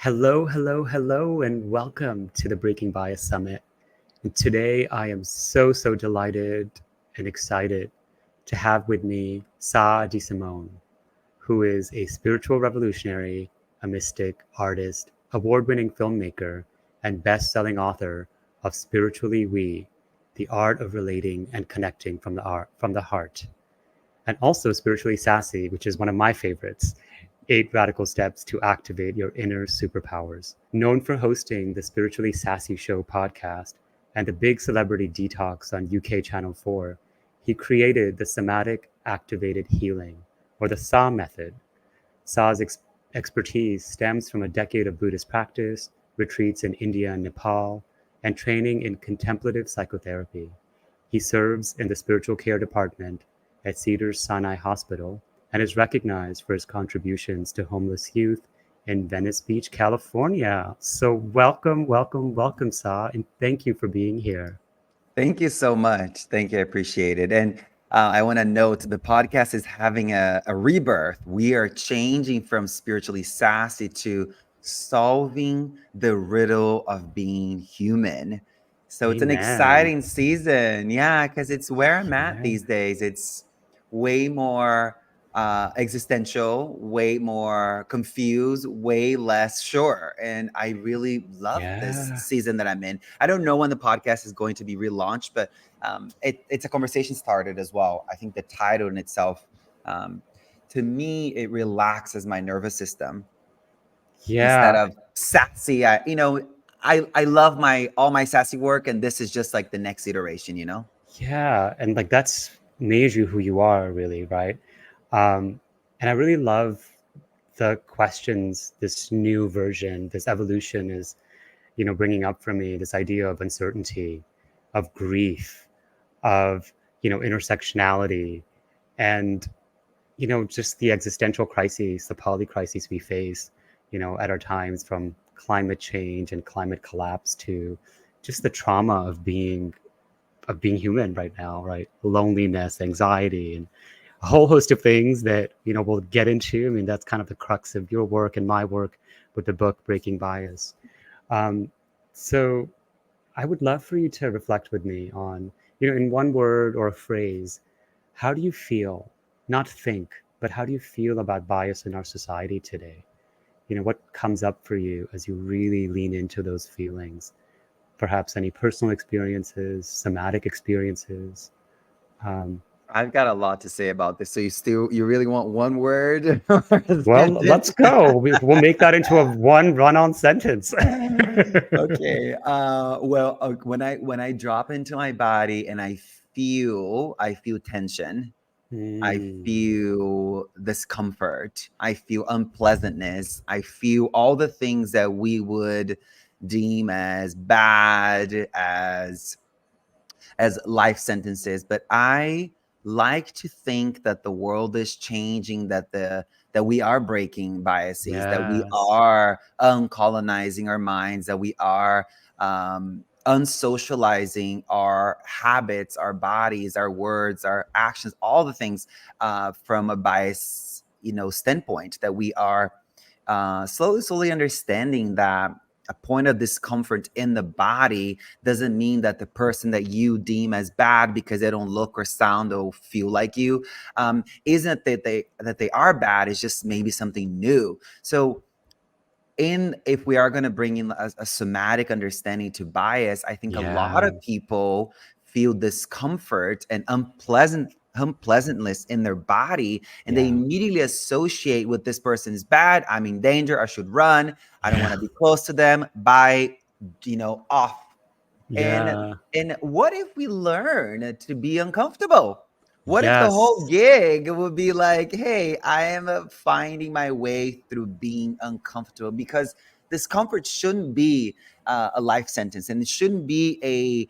Hello, hello, hello, and welcome to the Breaking Bias Summit. And today I am so delighted and excited to have with me 𝐷 who is a spiritual revolutionary, a mystic, artist, award-winning filmmaker, and best-selling author of Spiritually We, The Art of Relating and Connecting from the Heart. And also Spiritually Sassy, which is one of my favorites. 8 Radical Steps to Activate Your Inner Superpowers. Known for hosting the Spiritually Sassy Show podcast and the Big Celebrity Detox on UK Channel 4, he created the Somatic Activated Healing, or the SA method. SA's expertise stems from a decade of Buddhist practice, retreats in India and Nepal, and training in contemplative psychotherapy. He serves in the spiritual care department at Cedars-Sinai Hospital and is recognized for his contributions to homeless youth in Venice Beach, California. So welcome, Sa, and thank you for being here. Thank you so much. Thank you. I appreciate it. And I want to note the podcast is having a rebirth. We are changing from spiritually sassy to solving the riddle of being human. So it's an Amen. exciting season. Yeah, because it's where I'm at Yeah. these days. It's way more existential, way more confused, way less sure. And I really love this Yeah. season that I'm in. I don't know when the podcast is going to be relaunched, but it's a conversation started as well. I think the title in itself, to me, it relaxes my nervous system instead Yeah. of sassy. I love all my sassy work, and this is just like the next iteration. Yeah. And like that's made you who you are, really, right? And I really love the questions this new version, this evolution is, bringing up for me this idea of uncertainty, of grief, of, intersectionality, and, just the existential crises, the polycrises we face, at our times, from climate change and climate collapse to just the trauma of being human right now, right? Loneliness, anxiety, and a whole host of things that we'll get into. I mean, that's kind of the crux of your work and my work with the book Breaking Bias. Um, so I would love for you to reflect with me on, in one word or a phrase, how do you feel, not think, but how do you feel about bias in our society today? What comes up for you as you really lean into those feelings? Perhaps any personal experiences, somatic experiences. Um, I've got a lot to say about this. So you really want one word or a well, let's sentence? go. We'll make that into a one run-on sentence. Okay. When I drop into my body and I feel tension. I Mm, feel discomfort. I feel unpleasantness. I feel all the things that we would deem as bad, as life sentences. But I like to think that the world is changing, that we are breaking biases, that we yes. are uncolonizing our minds, that we are unsocializing our habits, our bodies, our words, our actions, all the things from a bias, standpoint, that we are slowly understanding that a point of discomfort in the body doesn't mean that the person that you deem as bad because they don't look or sound or feel like you isn't that they are bad. It's just maybe something new. So if we are going to bring in a somatic understanding to bias, I think a lot Yeah. of people feel discomfort and unpleasantness in their body, and they Yeah. immediately associate with this person is bad. I'm in danger. I should run. I don't want Yeah. to be close to them. Bye, off. And Yeah. and what if we learn to be uncomfortable? What if the whole Yes. gig would be like, hey, I am finding my way through being uncomfortable? Because discomfort shouldn't be a life sentence, and it shouldn't be a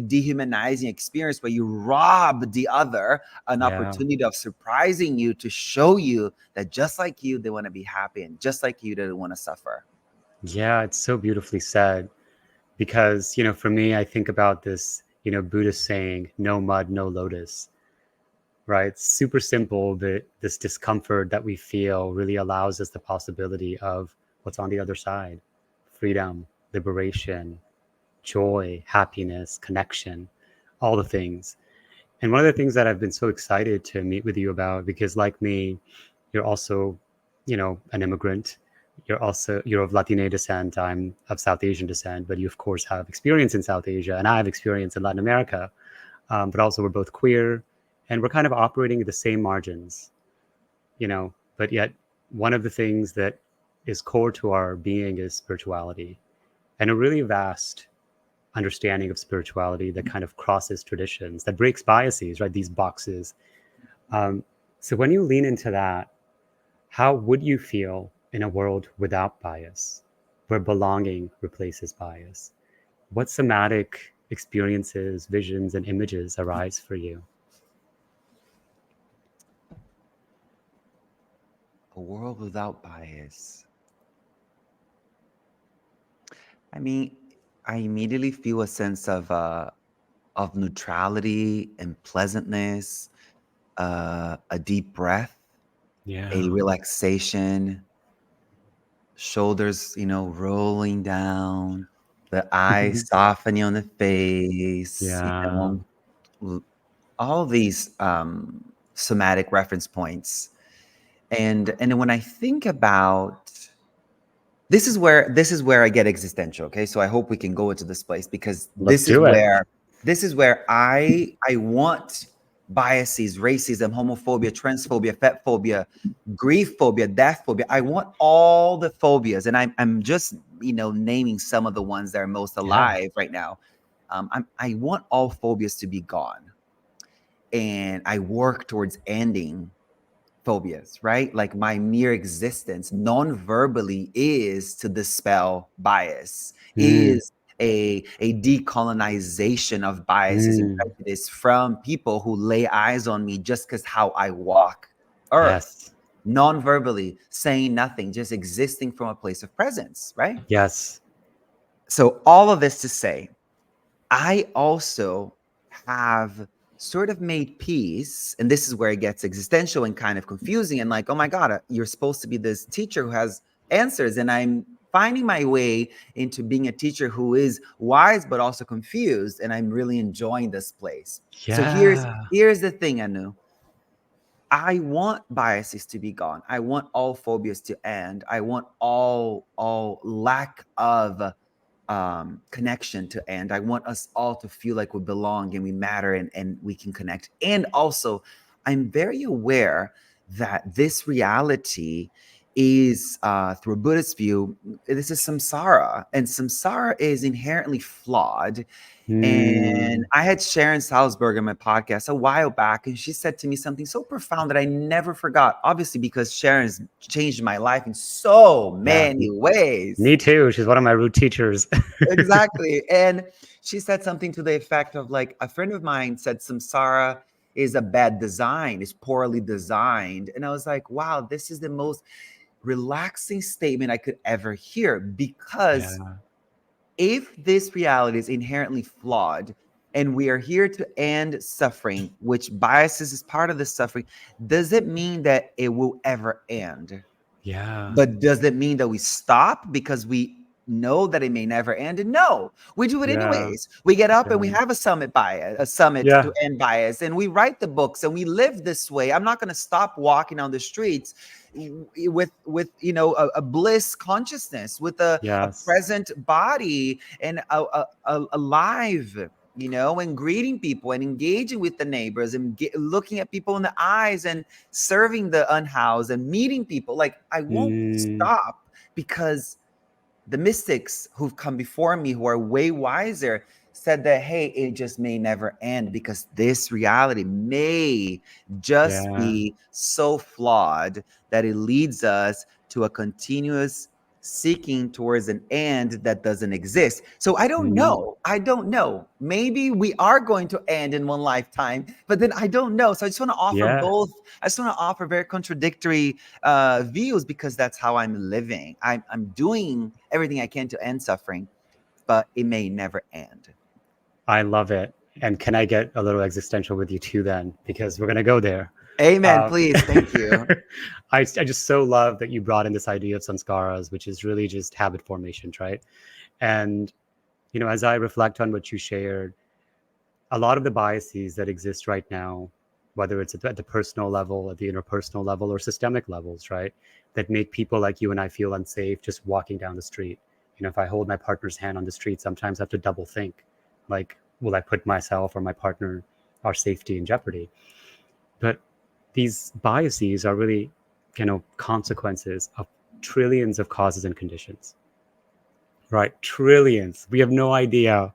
dehumanizing experience where you rob the other an Yeah. opportunity of surprising you, to show you that just like you, they want to be happy, and just like you, they don't want to suffer. Yeah. It's so beautifully said because, for me, I think about this, Buddhist saying, no mud, no lotus, right? It's super simple, but this discomfort that we feel really allows us the possibility of what's on the other side: freedom, liberation, joy, happiness, connection, all the things. And one of the things that I've been so excited to meet with you about, because like me, you're also, an immigrant. You're of Latine descent. I'm of South Asian descent, but you of course have experience in South Asia, and I have experience in Latin America. But also we're both queer, and we're kind of operating at the same margins, But yet, one of the things that is core to our being is spirituality, and a really vast understanding of spirituality that kind of crosses traditions, that breaks biases, right? These boxes. So when you lean into that, how would you feel in a world without bias, where belonging replaces bias? What somatic experiences, visions, and images arise for you? A world without bias. I mean, I immediately feel a sense of neutrality and pleasantness, a deep breath, a Yeah. relaxation, shoulders, rolling down, the eyes softening on the face, Yeah. l- all these somatic reference points. And when I think about this is where I get existential. Okay, so I hope we can go into this place, because Let's this is do it. where this is where I want biases, racism, homophobia, transphobia, fat phobia, grief phobia, death phobia. I want all the phobias, and I'm just naming some of the ones that are most Yeah. alive right now. I want all phobias to be gone, and I work towards ending phobias, right? Like my mere existence non-verbally is to dispel bias, Mm. is a decolonization of biases and Mm. prejudice from people who lay eyes on me just because how I walk earth, Yes. non-verbally, saying nothing, just existing from a place of presence, right? Yes. So all of this to say, I also have sort of made peace, and this is where it gets existential and kind of confusing, and like, oh my God, you're supposed to be this teacher who has answers. And I'm finding my way into being a teacher who is wise, but also confused. And I'm really enjoying this place. So Yeah. here's the thing, Anu. I want biases to be gone. I want all phobias to end. I want all lack of connection to end. I want us all to feel like we belong and we matter, and we can connect. And also, I'm very aware that this reality is, through a Buddhist view, this is samsara, and samsara is inherently flawed. And Mm. I had Sharon Salzberg on my podcast a while back, and she said to me something so profound that I never forgot. Obviously, because Sharon's changed my life in so Yeah. many ways. Me too. She's one of my root teachers. Exactly. And she said something to the effect of, like, a friend of mine said samsara is a bad design, is poorly designed. And I was like, wow, this is the most relaxing statement I could ever hear, because Yeah. if this reality is inherently flawed and we are here to end suffering, which biases is part of the suffering, does it mean that it will ever end? Yeah. But does it mean that we stop because we know that it may never end? No, we do it Yeah. anyways. We get up and we Yeah. have a summit bias, a summit Yeah. to end bias, and we write the books and we live this way. I'm not going to stop walking on the streets with a bliss consciousness, with a Yes. present body, and alive, and greeting people and engaging with the neighbors and looking at people in the eyes and serving the unhoused and meeting people. Like, I won't Mm. stop, because the mystics who've come before me, who are way wiser, said that, hey, it just may never end, because this reality may just Yeah. be so flawed that it leads us to a continuous seeking towards an end that doesn't exist. So I don't Mm. know. I don't know. Maybe we are going to end in one lifetime, but then I don't know. So I just want to offer Yeah. both. I just want to offer very contradictory views, because that's how I'm living. I'm doing everything I can to end suffering, but it may never end. I love it. And can I get a little existential with you too then? Because we're going to go there. Amen. Um, Please. Thank you. I just so love that you brought in this idea of sanskaras, which is really just habit formations, right? And, as I reflect on what you shared, a lot of the biases that exist right now, whether it's at the personal level, at the interpersonal level, or systemic levels, right, that make people like you and I feel unsafe just walking down the street. If I hold my partner's hand on the street, sometimes I have to double think, like, will I put myself or my partner, our safety in jeopardy? But these biases are really, consequences of trillions of causes and conditions, right? Trillions. We have no idea.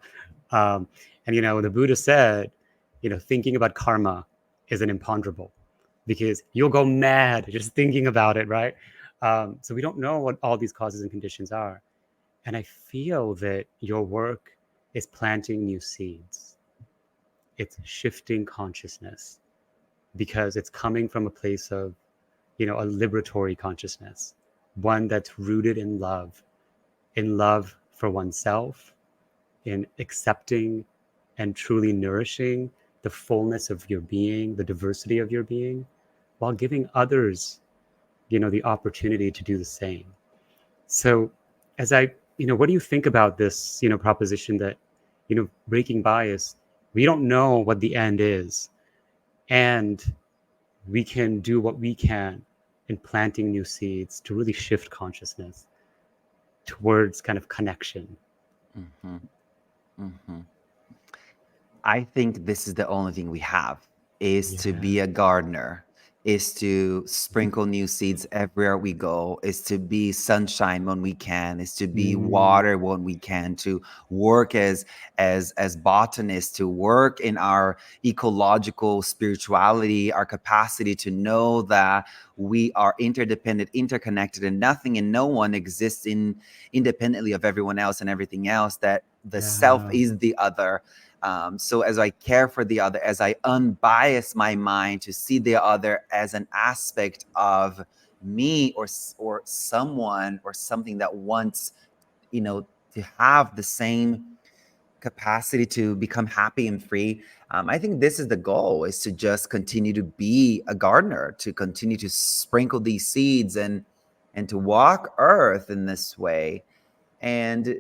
Um, and the Buddha said, thinking about karma is an imponderable, because you'll go mad just thinking about it, right? So we don't know what all these causes and conditions are. And I feel that your work is planting new seeds. It's shifting consciousness, because it's coming from a place of, a liberatory consciousness, one that's rooted in love for oneself, in accepting and truly nourishing the fullness of your being, the diversity of your being, while giving others, the opportunity to do the same. So, what do you think about this, proposition that, breaking bias, we don't know what the end is, and we can do what we can in planting new seeds to really shift consciousness towards kind of connection. Mhm. Mhm. I think this is the only thing we have, is to Yeah. be a gardener, is to sprinkle new seeds everywhere we go, is to be sunshine when we can, is to be Mm, water when we can, to work as botanists, to work in our ecological spirituality, our capacity to know that we are interdependent, interconnected, and nothing and no one exists independently of everyone else and everything else, that the self yeah. is the other. So as I care for the other, as I unbias my mind to see the other as an aspect of me, or someone or something that wants, to have the same capacity to become happy and free. I think this is the goal, is to just continue to be a gardener, to continue to sprinkle these seeds and to walk earth in this way. And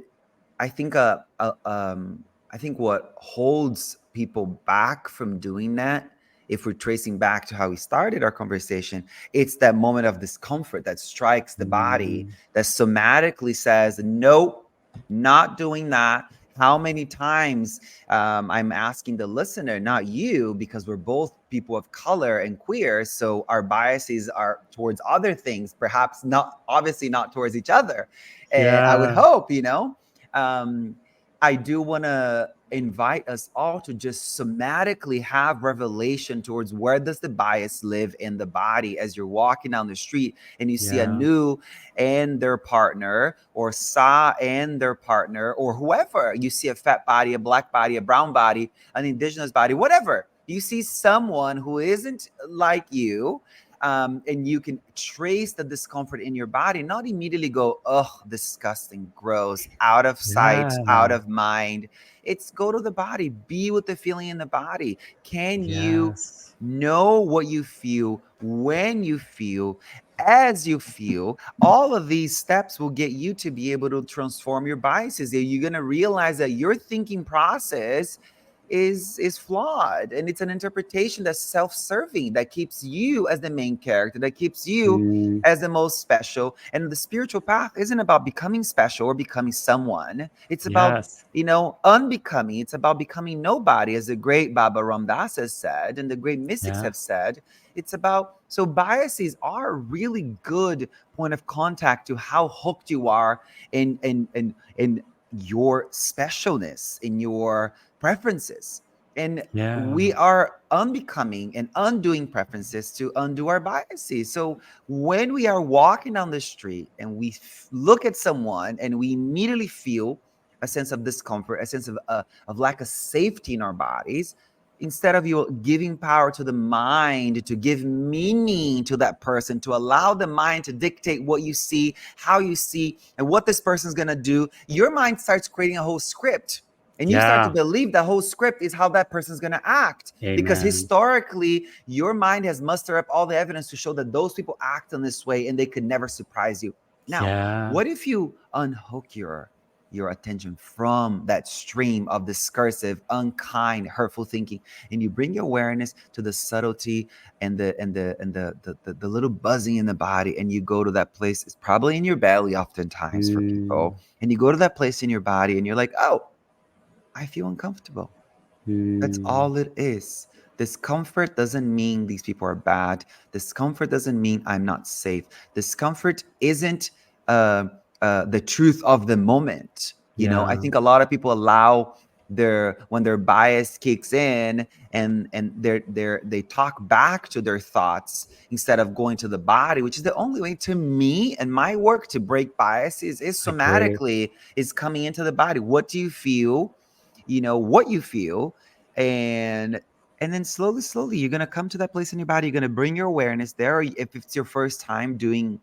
I think I think what holds people back from doing that, if we're tracing back to how we started our conversation, it's that moment of discomfort that strikes the body, Mm, that somatically says, nope, not doing that. How many times I'm asking the listener, not you, because we're both people of color and queer, so our biases are towards other things, perhaps not, obviously not towards each other. I would yeah. hope, um, I do want to invite us all to just somatically have revelation towards where does the bias live in the body, as you're walking down the street and you see Yeah. Anu and their partner, or Sa and their partner, or whoever. You see a fat body, a black body, a brown body, an indigenous body, whatever. You see someone who isn't like you, and you can trace the discomfort in your body, not immediately go, oh, disgusting, gross, out of sight, Yeah. out of mind. It's go to the body, be with the feeling in the body. Can you Yes. know what you feel, when you feel, as you feel? All of these steps will get you to be able to transform your biases. You're going to realize that your thinking process is flawed, and it's an interpretation that's self-serving, that keeps you as the main character, that keeps you Mm, as the most special. And the spiritual path isn't about becoming special or becoming someone. It's about, yes. unbecoming. It's about becoming nobody, as the great Baba Ram Dass has said and the great mystics Yeah. have said. It's about, so biases are a really good point of contact to how hooked you are in your specialness, in your preferences. And Yeah. we are unbecoming and undoing preferences to undo our biases. So when we are walking down the street and we look at someone and we immediately feel a sense of discomfort, a sense of lack of safety in our bodies, instead of you giving power to the mind to give meaning to that person, to allow the mind to dictate what you see, how you see, and what this person's going to do, your mind starts creating a whole script And you start to Yeah. believe the whole script is how that person's going to act. Because Amen. historically, your mind has mustered up all the evidence to show that those people act in this way and they could never surprise you. Now, Yeah. what if you unhook your attention from that stream of discursive, unkind, hurtful thinking, and you bring your awareness to the subtlety and the little buzzing in the body, and you go to that place? It's probably in your belly oftentimes for people, and you go to that place in your body and you're like, oh, I feel uncomfortable. That's all it is. Discomfort doesn't mean these people are bad. Discomfort doesn't mean I'm not safe. Discomfort isn't the truth of the moment. You know, I Yeah. think a lot of people allow when their bias kicks in, and they talk back to their thoughts instead of going to the body, which is the only way to me and my work to break biases is I agree. somatically, is coming into the body. What do you feel? You know what you feel, and then slowly you're going to come to that place in your body. You're going to bring your awareness there. If it's your first time doing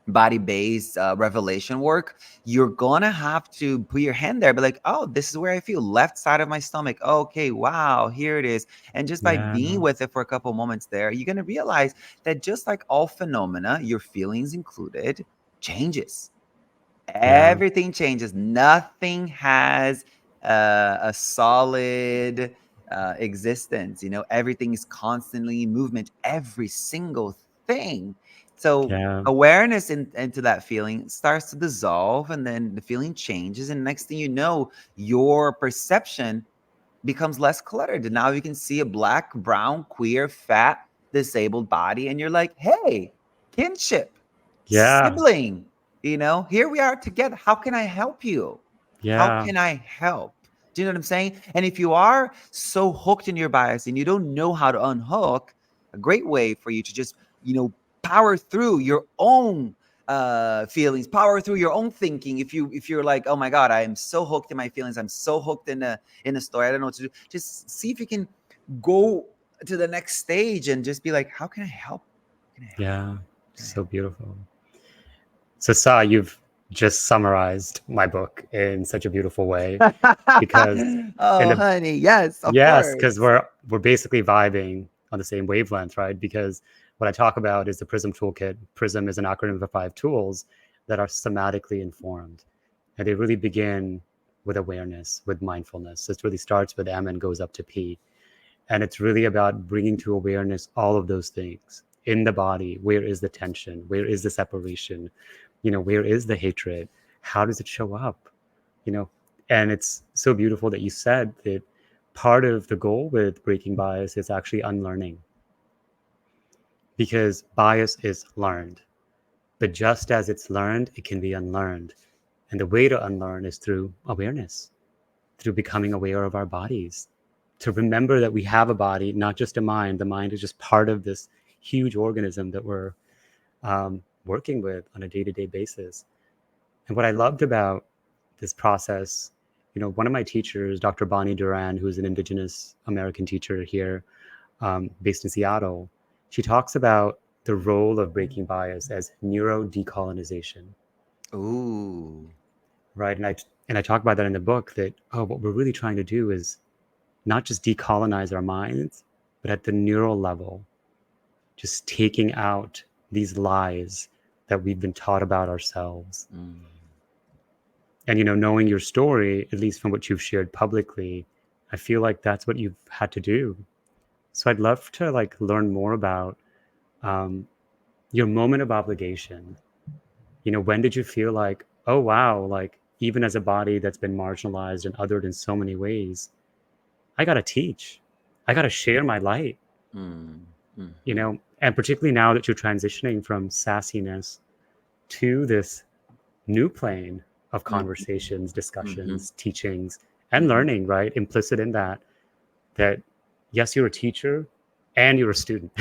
body-based revelation work, you're gonna have to put your hand there, be like, oh, this is where I feel, left side of my stomach. Okay, wow, here it is. And just by Yeah. being with it for a couple moments there, you're gonna realize that just like all phenomena, your feelings included, changes. Yeah. Everything changes. Nothing has a solid existence. You know, everything is constantly in movement. Every single thing. So Yeah. awareness into that feeling starts to dissolve, and then the feeling changes. And next thing you know, your perception becomes less cluttered. And now you can see a black, brown, queer, fat, disabled body, and you're like, hey, kinship, Yeah. sibling, you know, here we are together. How can I help you? How Yeah. can I help? Do you know what I'm saying? And if you are so hooked in your bias and you don't know how to unhook, a great way for you to just, power through your own feelings, power through your own thinking. If you're like, oh my God, I am so hooked in my feelings, I'm so hooked in a story, I don't know what to do. Just see if you can go to the next stage and just be like, how can I help? How can I help? Yeah. How can I So help? beautiful. So, Sa, you've just summarized my book in such a beautiful way because in Oh, the honey, yes, of yes, because course. we're basically vibing on the same wavelength, right? Because what I talk about is the Prism toolkit. Prism is an acronym for 5 tools that are somatically informed, and they really begin with awareness, with mindfulness. It really starts with M and goes up to P, and it's really about bringing to awareness all of those things in the body. Where is the tension? Where is the separation? Where is the hatred? How does it show up? you know and it's so beautiful that you said that part of the goal with breaking bias is actually unlearning, because bias is learned, but just as it's learned, it can be unlearned. And the way to unlearn is through awareness, through becoming aware of our bodies, to remember that we have a body, not just a mind. The mind is just part of this huge organism that we're working with on a day-to-day basis. And what I loved about this process, one of my teachers, Dr. Bonnie Duran, who's an Indigenous American teacher here, based in Seattle, she talks about the role of breaking bias as neuro decolonization. Ooh. Right. And I talk about that in the book, that, what we're really trying to do is not just decolonize our minds, but at the neural level, just taking out these lies that we've been taught about ourselves. Mm. And knowing your story, at least from what you've shared publicly, I feel like that's what you've had to do. So I'd love to learn more about um, your moment of obligation. When did you feel like, oh wow, even as a body that's been marginalized and othered in so many ways, I gotta teach, I gotta share my light. Mm. Mm-hmm. And particularly now that you're transitioning from sassiness to this new plane of conversations, Mm-hmm. discussions, teachings, and Mm-hmm. learning, right? Implicit in that yes, you're a teacher and you're a student.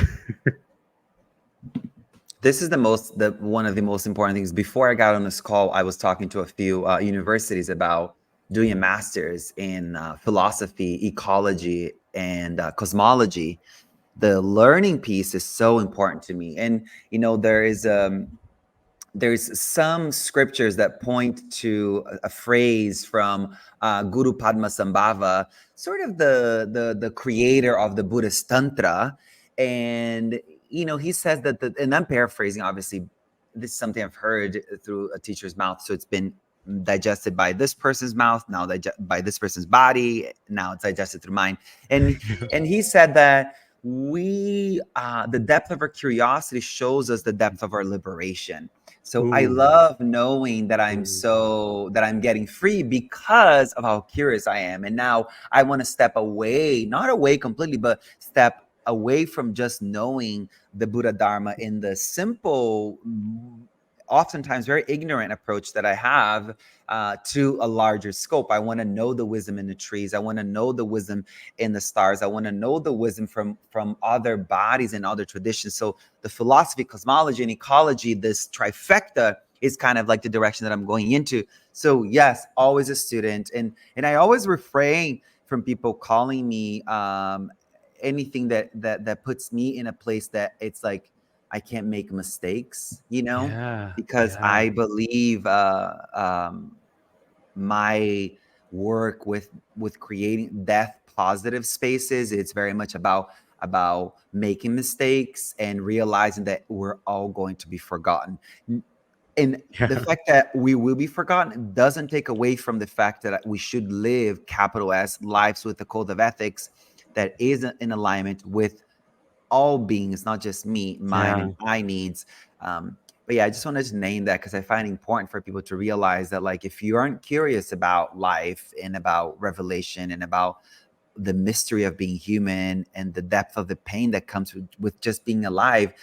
This is one of the most important things. Before I got on this call, I was talking to a few universities about doing a master's in philosophy, ecology, and cosmology. The learning piece is so important to me. And there is there's some scriptures that point to a phrase from Guru Padmasambhava, sort of the creator of the Buddhist Tantra. And, he says that, and I'm paraphrasing, obviously, this is something I've heard through a teacher's mouth. So it's been digested by this person's mouth, now by this person's body, now it's digested through mine. And he said that the depth of our curiosity shows us the depth of our liberation. So I love knowing that I'm getting free because of how curious I am. And now I want to step away, not away completely, but step away from just knowing the Buddha Dharma in the simple, oftentimes very ignorant approach that I have to a larger scope. I want to know the wisdom in the trees. I want to know the wisdom in the stars. I want to know the wisdom from other bodies and other traditions. So the philosophy, cosmology, and ecology, this trifecta, is kind of like the direction that I'm going into. So yes, always a student. And I always refrain from people calling me anything that puts me in a place that it's like I can't make mistakes, because I believe my work with creating death positive spaces, it's very much about making mistakes and realizing that we're all going to be forgotten. And the fact that we will be forgotten doesn't take away from the fact that we should live, capital S, lives with the code of ethics that is in alignment with all beings, not just me, mine, and my needs. But yeah, I just wanted to name that because I find it important for people to realize that, like, if you aren't curious about life and about revelation and about the mystery of being human and the depth of the pain that comes with just being alive,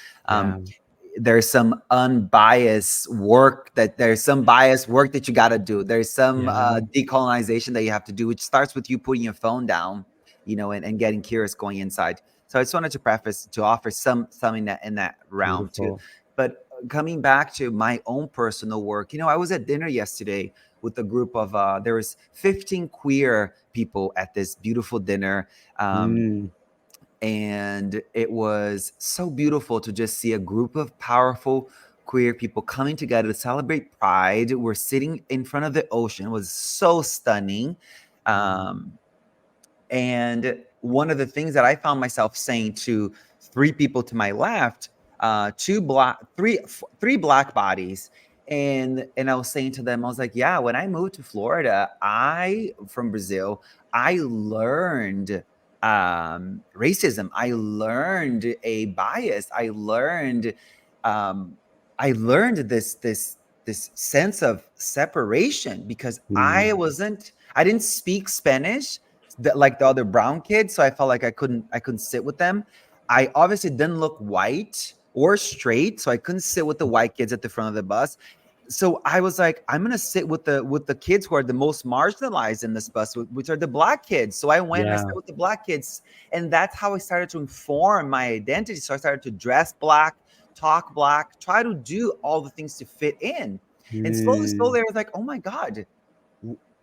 there's some unbiased work that you got to do. There's some decolonization that you have to do, which starts with you putting your phone down, and getting curious, going inside. So I just wanted to offer something in that realm too. But coming back to my own personal work, I was at dinner yesterday with a group of there was 15 queer people at this beautiful dinner. And it was so beautiful to just see a group of powerful queer people coming together to celebrate Pride. We're sitting in front of the ocean. It was so stunning. And one of the things that I found myself saying to three people to my left, three black bodies, and I was saying to them, I was like, yeah, when I moved to Florida, from Brazil, I learned racism. I learned a bias. I learned this sense of separation because I didn't speak Spanish like the other brown kids, so I felt like I couldn't sit with them. I obviously didn't look white or straight, so I couldn't sit with the white kids at the front of the bus. So I was like, I'm gonna sit with the kids who are the most marginalized in this bus, which are the black kids. So I went and I sat with the black kids, and that's how I started to inform my identity. So I started to dress black, talk black, try to do all the things to fit in. And slowly, I was like, oh my God,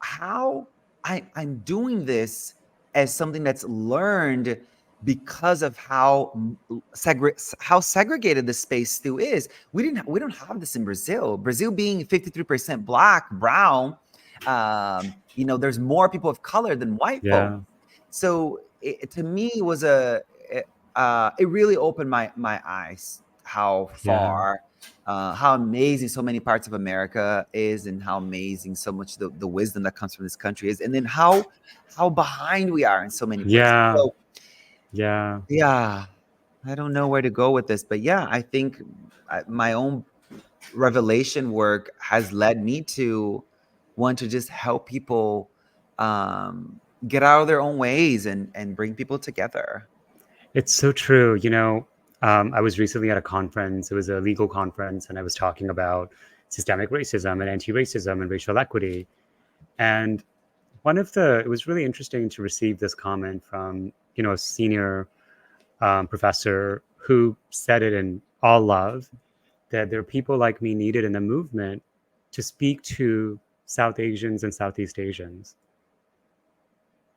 how I'm doing this as something that's learned because of how segregated the space still is. We don't have this in Brazil. Brazil being 53% black, brown, there's more people of color than white folk. So to me, it was it really opened my eyes how far, how amazing so many parts of America is, and how amazing so much the wisdom that comes from this country is, and then how behind we are in so many places. So, I don't know where to go with this, but I think my own revelation work has led me to want to just help people get out of their own ways and bring people together. It's so true. I was recently at a conference. It was a legal conference, and I was talking about systemic racism and anti-racism and racial equity. And it was really interesting to receive this comment from, a senior professor who said it in all love, that there are people like me needed in the movement to speak to South Asians and Southeast Asians.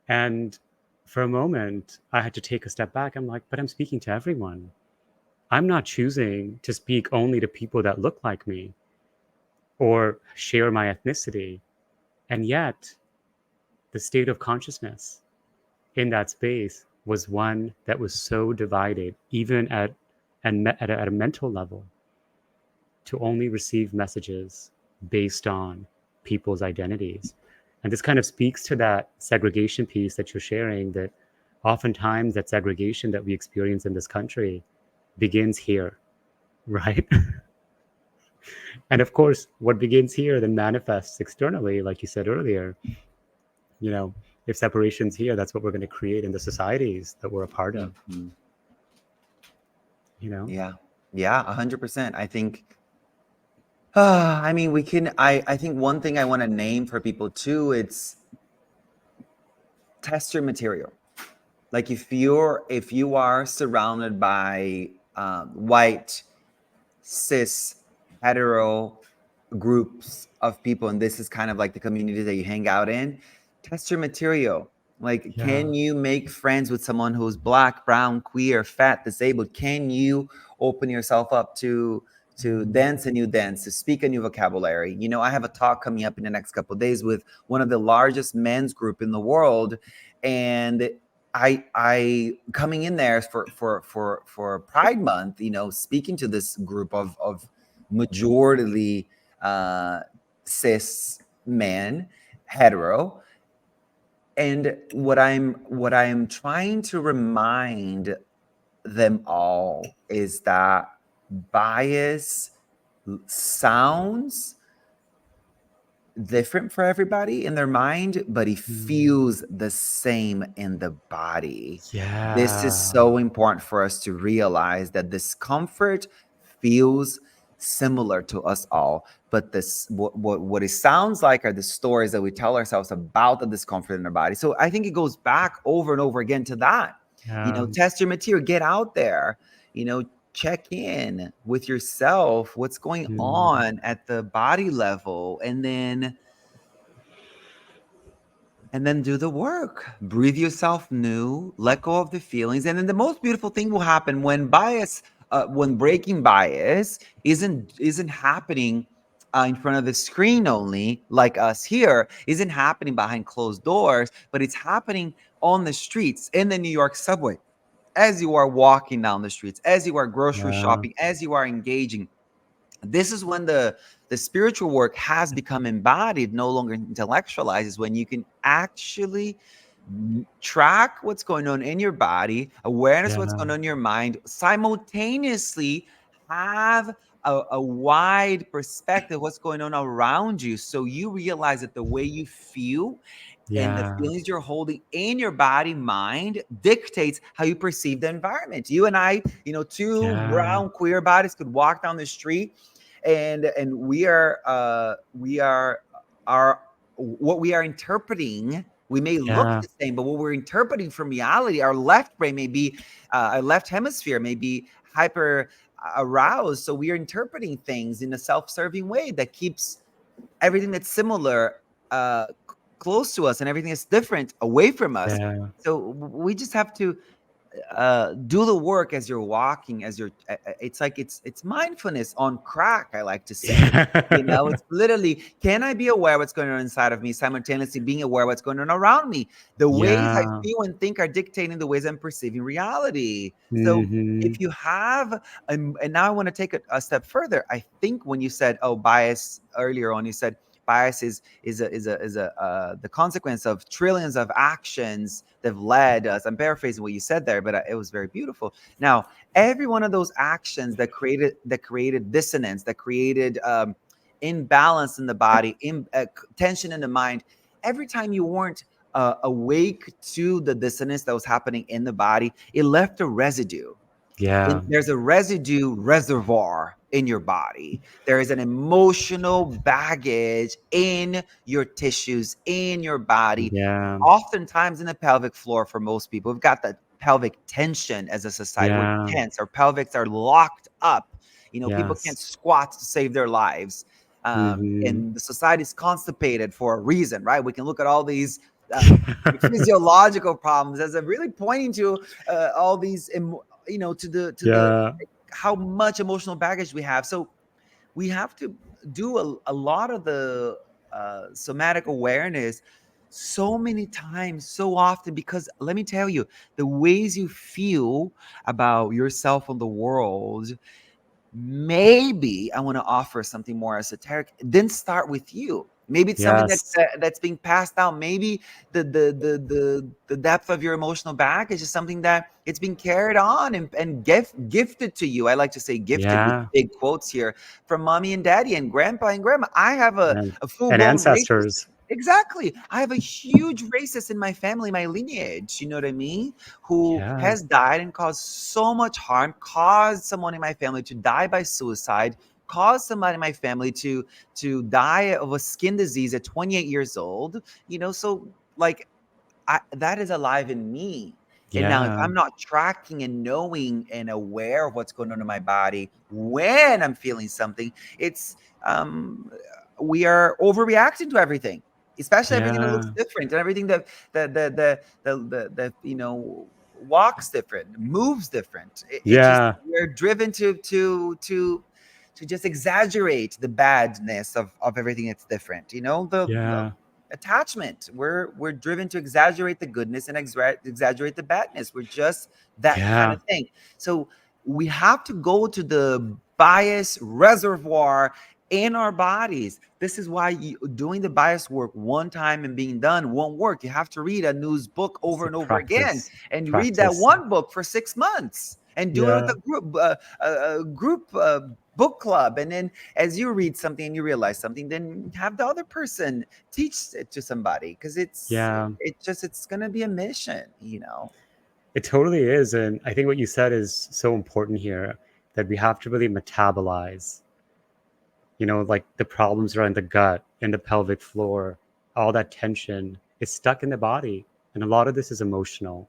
And for a moment, I had to take a step back. I'm like, but I'm speaking to everyone. I'm not choosing to speak only to people that look like me. or share my ethnicity. And yet, the state of consciousness in that space was one that was so divided, even at a mental level, to only receive messages based on people's identities. And this kind of speaks to that segregation piece that you're sharing, that oftentimes that segregation that we experience in this country begins here, right? And of course, what begins here then manifests externally, like you said earlier. You know, if separation's here, that's what we're going to create in the societies that we're a part of. Mhm. You know? Yeah. Yeah, 100%. I think, I mean, I think one thing I want to name for people too, it's test your material. Like if you are surrounded by white, cis, hetero groups of people, and this is kind of like the community that you hang out in, test your material. Like, Yeah. can you make friends with someone who's black, brown, queer, fat, disabled? Can you open yourself up to dance a new dance, to speak a new vocabulary? You know, I have a talk coming up in the next couple of days with one of the largest men's group in the world, and I coming in there for Pride Month, you know, speaking to this group of majority cis men, hetero. And what I'm trying to remind them all is that bias sounds different for everybody in their mind, but it feels the same in the body. Yeah. This is so important for us to realize that discomfort feels similar to us all, but this what it sounds like are the stories that we tell ourselves about the discomfort in our body. So I think it goes back over and over again to that. You know, test your material, get out there, you know, check in with yourself, what's going on at the body level, and then do the work. Breathe yourself new, let go of the feelings, and then the most beautiful thing will happen when when breaking bias isn't happening in front of the screen only, like us here, isn't happening behind closed doors, but it's happening on the streets, in the New York subway, as you are walking down the streets, as you are grocery shopping, as you are engaging. This is when the spiritual work has become embodied, no longer intellectualized, is when you can actually track what's going on in your body, awareness what's going on in your mind, simultaneously have a wide perspective of what's going on around you. So you realize that the way you feel and the feelings you're holding in your body, mind, dictates how you perceive the environment. You and I, you know, two brown queer bodies could walk down the street, and we are what we are interpreting. We may look the same, but what we're interpreting from reality, our left brain may be, our left hemisphere may be hyper aroused. So we are interpreting things in a self-serving way that keeps everything that's similar close to us and everything that's different away from us. So we just have to do the work as you're walking, as you're it's like it's mindfulness on crack, I like to say. You know, it's literally, can I be aware what's going on inside of me, simultaneously being aware what's going on around me? The ways I feel and think are dictating the ways I'm perceiving reality. So if you have, and now I want to take a step further. I think when you said, oh, bias earlier on, you said bias is the consequence of trillions of actions that have led us. I'm paraphrasing what you said there, but it was very beautiful. Now, every one of those actions that created dissonance, that created imbalance in the body, tension in the mind, every time you weren't awake to the dissonance that was happening in the body, it left a residue. There's a residue reservoir in your body. There is an emotional baggage in your tissues, in your body. Oftentimes in the pelvic floor, for most people, we've got that pelvic tension as a society. We're tense. Our pelvics are locked up. You know, people can't squat to save their lives. And the society is constipated for a reason, right? We can look at all these physiological problems as a really pointing to all these, you know, to the how much emotional baggage we have. So we have to do a lot of the somatic awareness so many times, so often, because let me tell you, the ways you feel about yourself and the world, maybe I want to offer something more esoteric. Then start with you. Maybe it's something Yes. that's being passed down. Maybe the depth of your emotional baggage is something that it's being carried on and gifted to you. I like to say gifted with Yeah. big quotes here, from mommy and daddy and grandpa and grandma. I have And, a full and blown racist. ancestors. Exactly. I have a huge racist in my family, my lineage. You know what I mean? Who Yeah. has died and caused so much harm, caused someone in my family to die by suicide, caused somebody in my family to die of a skin disease at 28 years old. So like that is alive in me. And now, if Yeah. I'm not tracking and knowing and aware of what's going on in my body when I'm feeling something, it's we are overreacting to everything, especially everything that looks Yeah. different and everything that walks different, moves different. It's just Yeah. we're driven to just exaggerate the badness of everything that's different. The Yeah. attachment. We're driven to exaggerate the goodness and exaggerate the badness. We're just that kind Yeah. of thing. So we have to go to the bias reservoir in our bodies. This is why doing the bias work one time and being done won't work. You have to read a news book It's over a and over again, practice. and read that Practice. one book for 6 months, and do it with Yeah. a group book club. And then as you read something and you realize something, then have the other person teach it to somebody, because Yeah. it's gonna be a mission. It totally is. And I think what you said is so important here, that we have to really metabolize, like the problems are in the gut, in the pelvic floor, all that tension is stuck in the body. And a lot of this is emotional.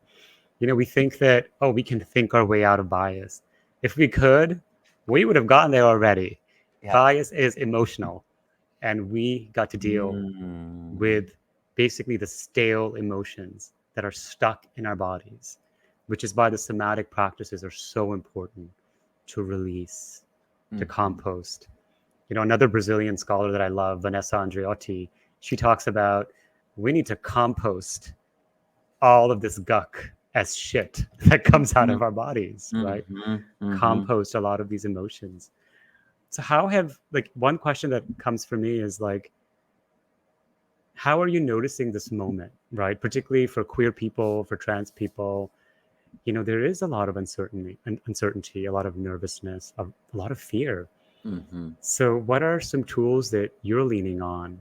We think that, oh, we can think our way out of bias. If we could, we would have gotten there already. Yeah. Bias is emotional, and we got to deal Mm. with basically the stale emotions that are stuck in our bodies, which is why the somatic practices are so important to release, to Mhm. compost. Another Brazilian scholar that I love, Vanessa Andreotti, she talks about we need to compost all of this guck as shit that comes out Mhm. of our bodies, right? Mhm. Mhm. Compost a lot of these emotions. So how have, like, one question that comes for me is like, how are you noticing this moment, right? Particularly for queer people, for trans people, there is a lot of uncertainty, a lot of nervousness, a lot of fear. Mhm. So what are some tools that you're leaning on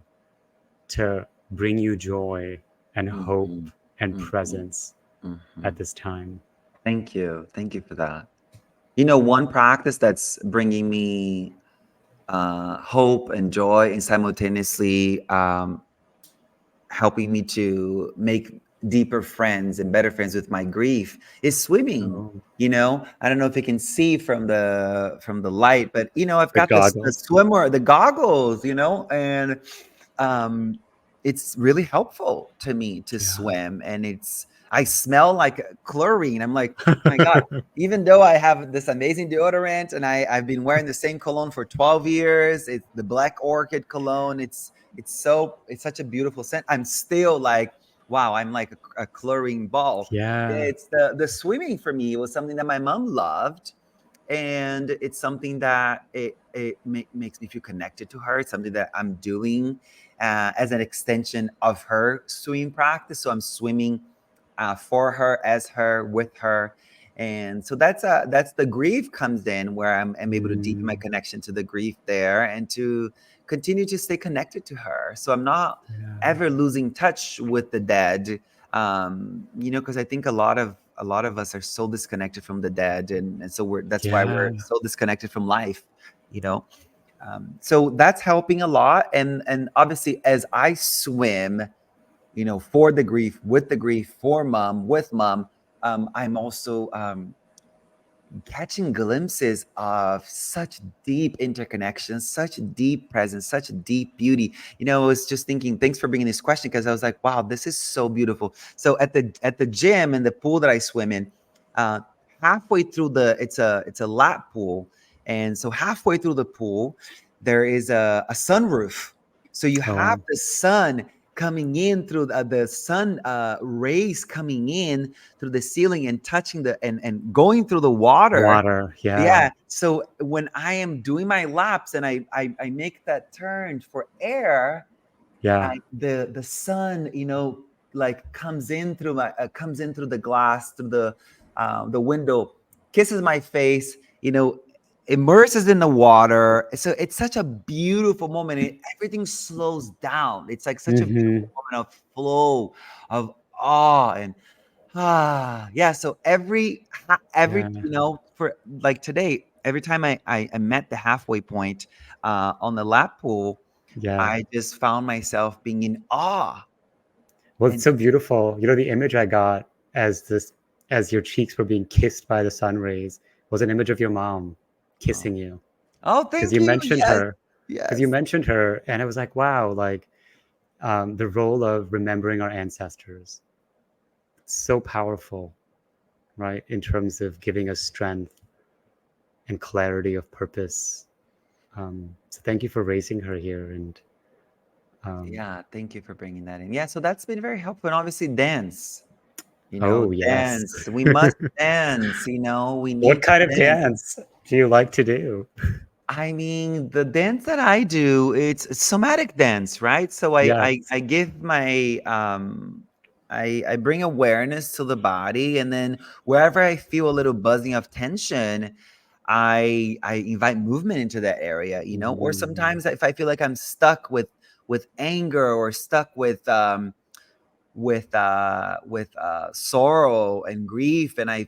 to bring you joy and hope Mhm. and Mhm. presence at Mhm. this time? Thank you. Thank you for that. One practice that's bringing me hope and joy, and simultaneously helping me to make deeper friends and better friends with my grief, is swimming. Oh, I don't know if you can see from the light, but I've the got this the goggles. swimmer, the goggles, and um it's really helpful to me to Yeah. swim. And I smell like chlorine. I'm like, my God, even though I have this amazing deodorant and I've been wearing the same cologne for 12 years, it's the Black Orchid cologne. It's such a beautiful scent. I'm still like, wow, I'm like a chlorine ball. Yeah. It's the swimming for me. It was something that my mom loved, and it's something that makes me feel connected to her. It's something that I'm doing as an extension of her swimming practice. So I'm swimming for her, as her, with her. And so that's the grief comes in, where I'm able to deepen my Mm, connection to the grief there, and to continue to stay connected to her. So I'm not yeah. ever losing touch with the dead, because I think a lot of us are so disconnected from the dead, and so that's why we're Yeah. so disconnected from life. you know so that's helping a lot. And obviously, as I swim, for the grief, with the grief, for mom, with mom, I'm also catching glimpses of such deep interconnection, such deep presence, such deep beauty. I was just thinking, thanks for bringing this question, because I was like, wow, this is so beautiful. So at the gym and the pool that I swim in, uh, halfway through it's a lap pool, and so halfway through the pool, there is a sunroof. So you Oh have wow. the sun coming in through the sun rays coming in through the ceiling and touching and going through the water. Water. Yeah. Yeah. So when I am doing my laps and I make that turn for air, Yeah. the sun, like comes in through the glass, through the window, kisses my face, immerses in the water. So it's such a beautiful moment. Everything slows down. It's like such a Mm-hmm. beautiful moment of flow, of awe, and yeah. So every Yeah. for like today, every time I met the halfway point on the lap pool, Yeah. I just found myself being in awe. Well, it's And so beautiful. The image I got as your cheeks were being kissed by the sun rays was an image of your mom oh, kissing you. oh, Because thank you you. mentioned Yes, her. Because you yes. mentioned her, and I was like, wow, like the role of remembering our ancestors. It's so powerful, right? In terms of giving us strength and clarity of purpose. So thank you for raising her here. And um, Yeah, thank you for bringing that in. Yeah, so that's been very helpful. And obviously, dance. oh, yes. Dance. We must dance. We What need to kind of dance. dance do you like to do? I mean, the dance that I do, it's somatic dance, right? So Yes. I give my I bring awareness to the body, and then wherever I feel a little buzzing of tension, I invite movement into that area, or Mm, sometimes if I feel like I'm stuck with anger or stuck with sorrow and grief, and I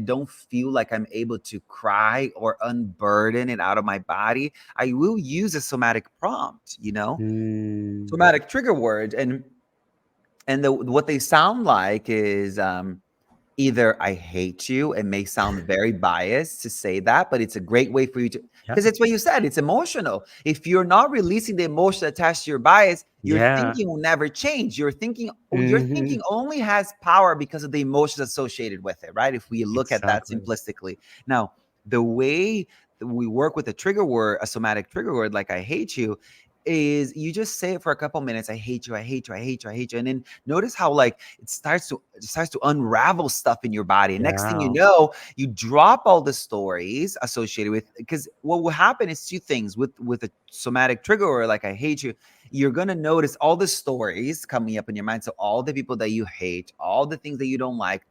don't feel like I'm able to cry or unburden it out of my body, I will use a somatic prompt, mm, somatic trigger word, and what they sound like is either I hate you. It may sound very biased to say that, but it's a great way for you to, yeah. because it's what you said, it's emotional. If you're not releasing the emotion attached to your bias, your Yeah. thinking will never change. Your Hmm. thinking only has power because of the emotions associated with it, right? If we look at that Exactly. simplistically. Now, the way that we work with a trigger word, a somatic trigger word like I hate you, is you just say it for a couple minutes. I hate you, I hate you, I hate you, I hate you. And then notice how like it starts to unravel stuff in your body. Next thing you Yeah. know, you drop all the stories associated with, because what will happen is two things with a somatic trigger or like I hate you. You're gonna notice all the stories coming up in your mind. So all the people that you hate, all the things that you don't like,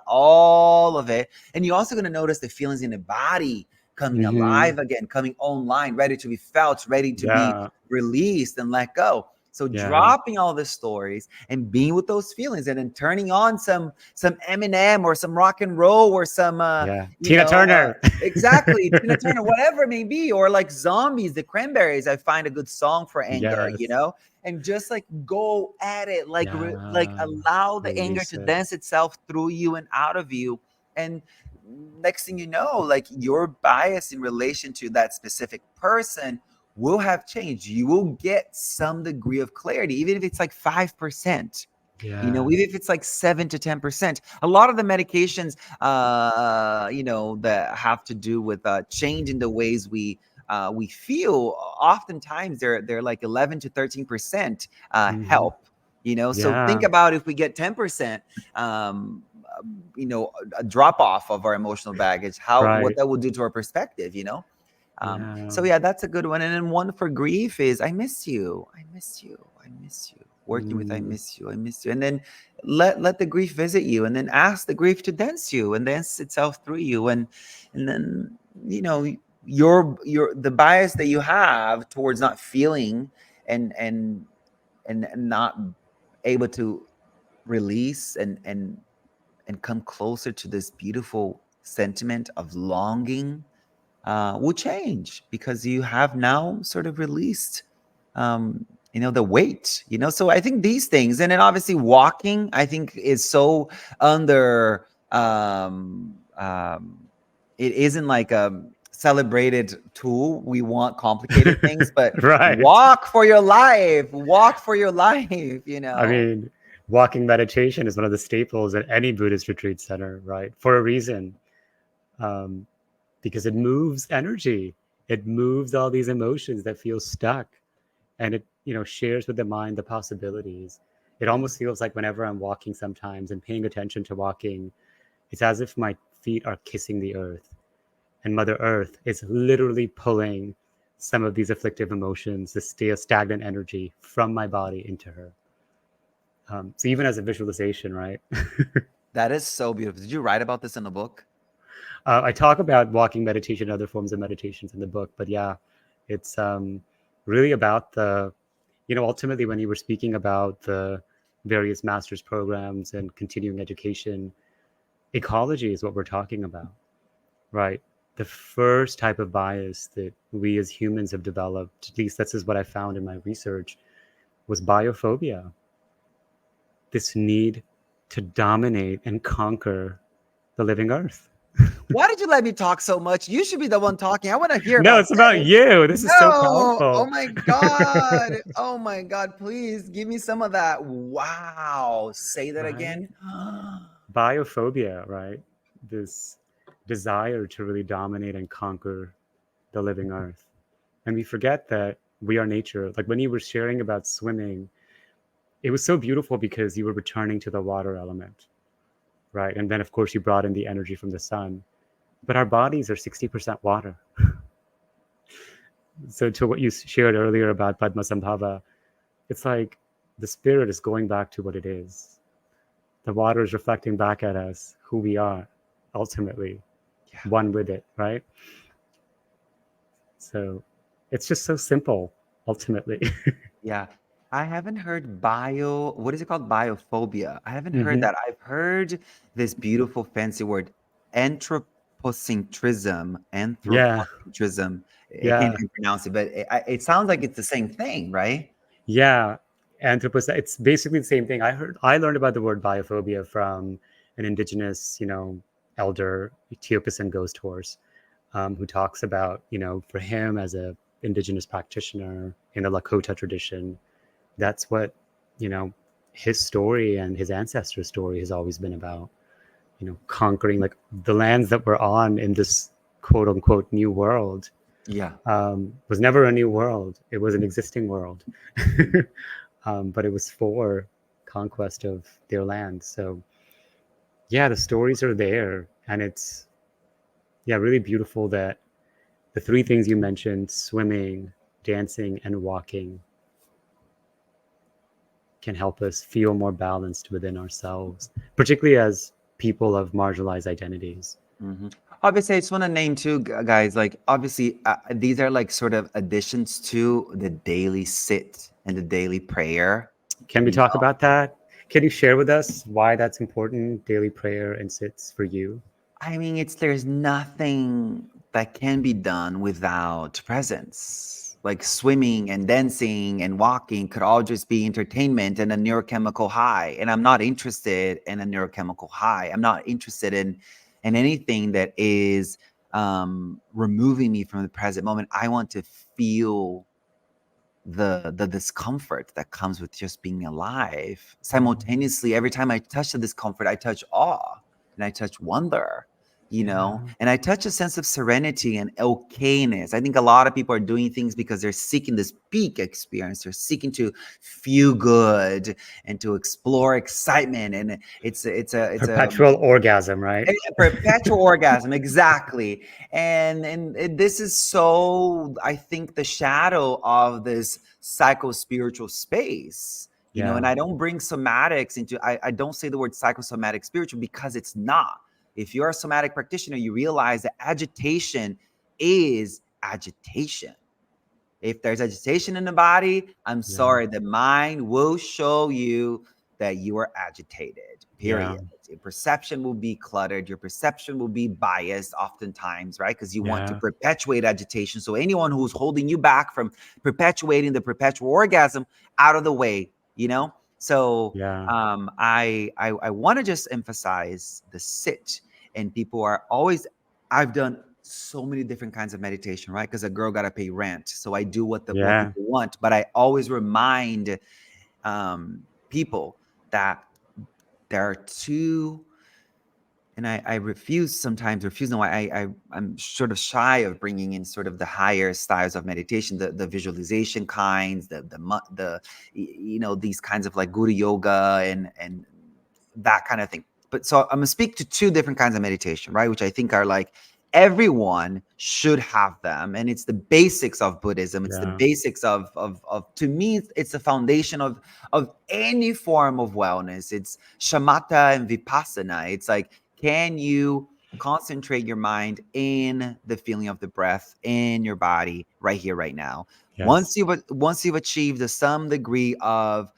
all of it. And you're also gonna notice the feelings in the body coming Hmm. alive again, coming online, ready to be felt, ready to be Yeah. released and let go. So Yeah. dropping all the stories and being with those feelings, and then turning on some Eminem or some rock and roll or some Yeah. Tina Turner. exactly, Tina Turner, whatever it may be, or like Zombies, the Cranberries. I find a good song for anger, Yes. and just like go at it, like Yeah. allow the anger Release to it. dance itself through you and out of you. And next thing you know, like your bias in relation to that specific person will have changed. You will get some degree of clarity, even if it's like 5%. Yeah. Even if it's like 7 to 10%. A lot of the medications, that have to do with changing the ways we feel. Oftentimes, they're like 11 to 13% Hmm. help. So think Yeah. about if we get 10%, a drop off of our emotional baggage, how what Right. that will do to our perspective. Yeah. So yeah, that's a good one. And then one for grief is I miss you, I miss you, I miss you. Working with I Mm, miss you, I miss you. And then let the grief visit you, and then ask the grief to dance you and dance itself through you. And then your the bias that you have towards not feeling and not able to release and come closer to this beautiful sentiment of longing will change, because you have now sort of released the weight. So I think these things, and then obviously walking, I think is so under it isn't like a celebrated tool. We want complicated things, but right. walk for your life, walk for your life. I mean, walking meditation is one of the staples at any Buddhist retreat center, right? For a reason, um, because it moves energy. It moves all these emotions that feel stuck, and it, shares with the mind the possibilities. It almost feels like whenever I'm walking sometimes and paying attention to walking, it's as if my feet are kissing the earth, and Mother Earth is literally pulling some of these afflictive emotions, this stagnant energy from my body into her. So even as a visualization, right? That is so beautiful. Did you write about this in the book? I talk about walking meditation and other forms of meditations in the book, but yeah, it's really about the, ultimately when you were speaking about the various master's programs and continuing education, ecology is what we're talking about, right? The first type of bias that we as humans have developed, at least this is what I found in my research, was biophobia. This need to dominate and conquer the living earth. Why did you let me talk so much? You should be the one talking. I want to hear No, about it's about this. you. This is so No. Oh powerful. my God. Oh my God. Please give me some of that. Wow. Say that Right? again. Biophobia, right? This desire to really dominate and conquer the living earth. And we forget that we are nature. Like when you were sharing about swimming, it was so beautiful because you were returning to the water element, right? And then, of course, you brought in the energy from the sun. But our bodies are 60% water. So, to what you shared earlier about Padmasambhava, it's like the spirit is going back to what it is. The water is reflecting back at us who we are, ultimately, Yeah. one with it, right? So, it's just so simple, ultimately. Yeah. I haven't heard what is it called? Biophobia. I haven't heard Mm-hmm. that. I've heard this beautiful fancy word, anthropocentrism. Yeah, Anthropocentrism. I can't yeah, even pronounce it, but it sounds like it's the same thing, right? yeah. Anthropocene. It's basically the same thing. I learned about the word biophobia from an indigenous, elder, Ethiopian ghost horse, who talks about, for him as a indigenous practitioner in the Lakota tradition, that's what, you know, his story and his ancestors' story has always been about, conquering like the lands that we're on in this quote unquote new world. Yeah. Was never a new world. It was an existing world. But it was for conquest of their land. So yeah, the stories are there, and it's really beautiful that the three things you mentioned, swimming, dancing, and walking, can help us feel more balanced within ourselves, particularly as people of marginalized identities. Hmm. Obviously, I just want to name too, guys, like obviously these are like sort of additions to the daily sit and the daily prayer. Can we You talk know, about that? Can you share with us why that's important, daily prayer and sits for you? I mean, there's nothing that can be done without presence. Like swimming and dancing and walking could all just be entertainment and a neurochemical high. And I'm not interested in a neurochemical high. I'm not interested in anything that is removing me from the present moment. I want to feel the discomfort that comes with just being alive. Simultaneously, every time I touch the discomfort, I touch awe and I touch wonder, Yeah. and I touch a sense of serenity and okayness. I think a lot of people are doing things because they're seeking this peak experience. They're seeking to feel good and to explore excitement, and it's a Perpetual orgasm, right? perpetual orgasm, exactly. This is so, I think, the shadow of this psycho-spiritual space, and Yeah. I don't bring somatics into, I don't say the word psychosomatic spiritual because it's not. If you're a somatic practitioner, you realize that agitation is agitation. If there's agitation in the body, I'm Yeah. sorry, the mind will show you that you are agitated, Yeah. period. Your perception will be cluttered. Your perception will be biased oftentimes, right? Because you want to Yeah. perpetuate agitation. So anyone who's holding you back from perpetuating the perpetual orgasm, out of the way, So Yeah. I want to just emphasize the sit. And people are always, I've done so many different kinds of meditation, right? Because a girl got to pay rent. So I do what Yeah. people want, but I always remind people that there are two and I refuse sometimes, no, I'm sort of shy of bringing in sort of the higher styles of meditation, the visualization kinds, these kinds of like guru yoga and that kind of thing. But so I'm gonna speak to two different kinds of meditation, right? Which I think are like everyone should have them, and it's the basics of Buddhism. It's the Yeah. basics of to me, it's the foundation of any form of wellness. It's shamatha and vipassana. It's like, can you concentrate your mind in the feeling of the breath in your body right here, right now? Yes. Once you've achieved some degree of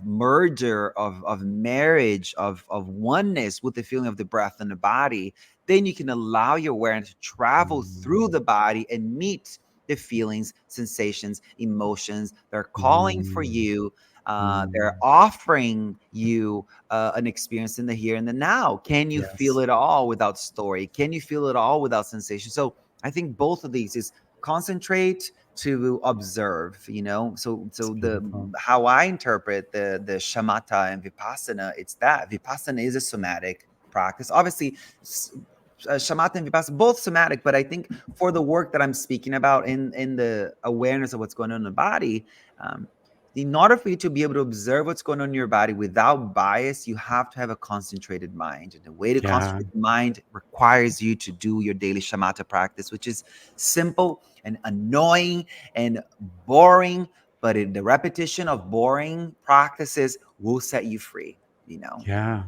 merger, of marriage, of oneness with the feeling of the breath in the body, then you can allow your awareness to travel through Mm, the body and meet the feelings, sensations, emotions. They're calling for mm, you. mm. They're offering you an experience in the here and the now. Can you feel Yes. it all without story? Can you feel it all without sensation? So I think both of these is concentrate to observe, It's so the beautiful. how I interpret the shamatha and vipassana, it's that vipassana is a somatic practice. Obviously, shamatha and vipassana both somatic, but I think for the work that I'm speaking about in the awareness of what's going on in the body, um, in order for you to be able to observe what's going on in your body without bias, you have to have a concentrated mind. And the way to Yeah. concentrate the mind requires you to do your daily shamatha practice, which is simple and annoying and boring, but the repetition of boring practices will set you free, Yeah.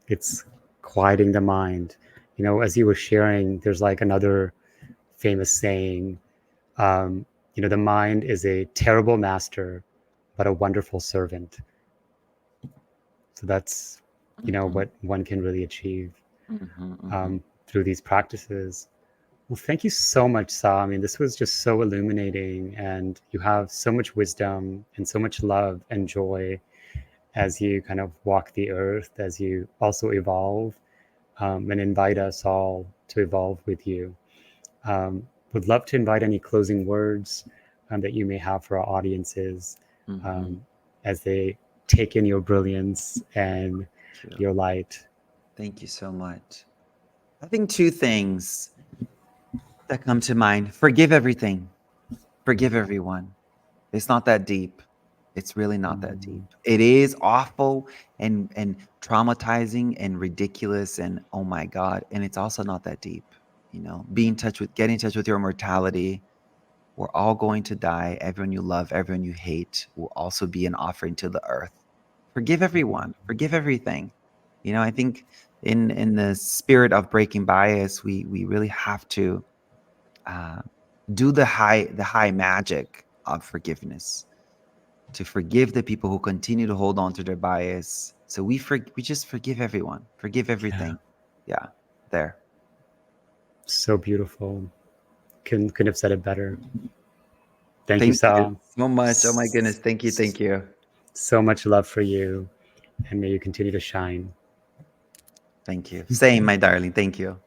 It's quieting the mind. As you were sharing, there's like another famous saying, um, the mind is a terrible master, but a wonderful servant. So that's, Mhm, what one can really achieve mhm, mhm. through these practices. Well, thank you so much, Sa. I mean, this was just so illuminating, and you have so much wisdom and so much love and joy as you kind of walk the earth, as you also evolve, and invite us all to evolve with you. Would love to invite any closing words that you may have for our audiences Mhm. um, as they take in your brilliance and Thank you. your light. Thank you so much. I think two things that come to mind. Forgive everything. Forgive everyone. It's not that deep. It's really not that deep. Mm, It is awful and traumatizing and ridiculous and oh my God. And it's also not that deep. Get in touch with your mortality. We're all going to die. Everyone you love, everyone you hate will also be an offering to the earth. Forgive everyone. Forgive everything. I think in the spirit of breaking bias, we really have to uh, do the high magic of forgiveness, to forgive the people who continue to hold on to their bias. So we just forgive everyone, forgive yeah, everything. Yeah, there. so beautiful. Couldn't have said it better. Thank you, Thank you Sa. so much. Oh my goodness. Thank you. Thank you. So much love for you, and may you continue to shine. Thank you. Same, my darling. Thank you.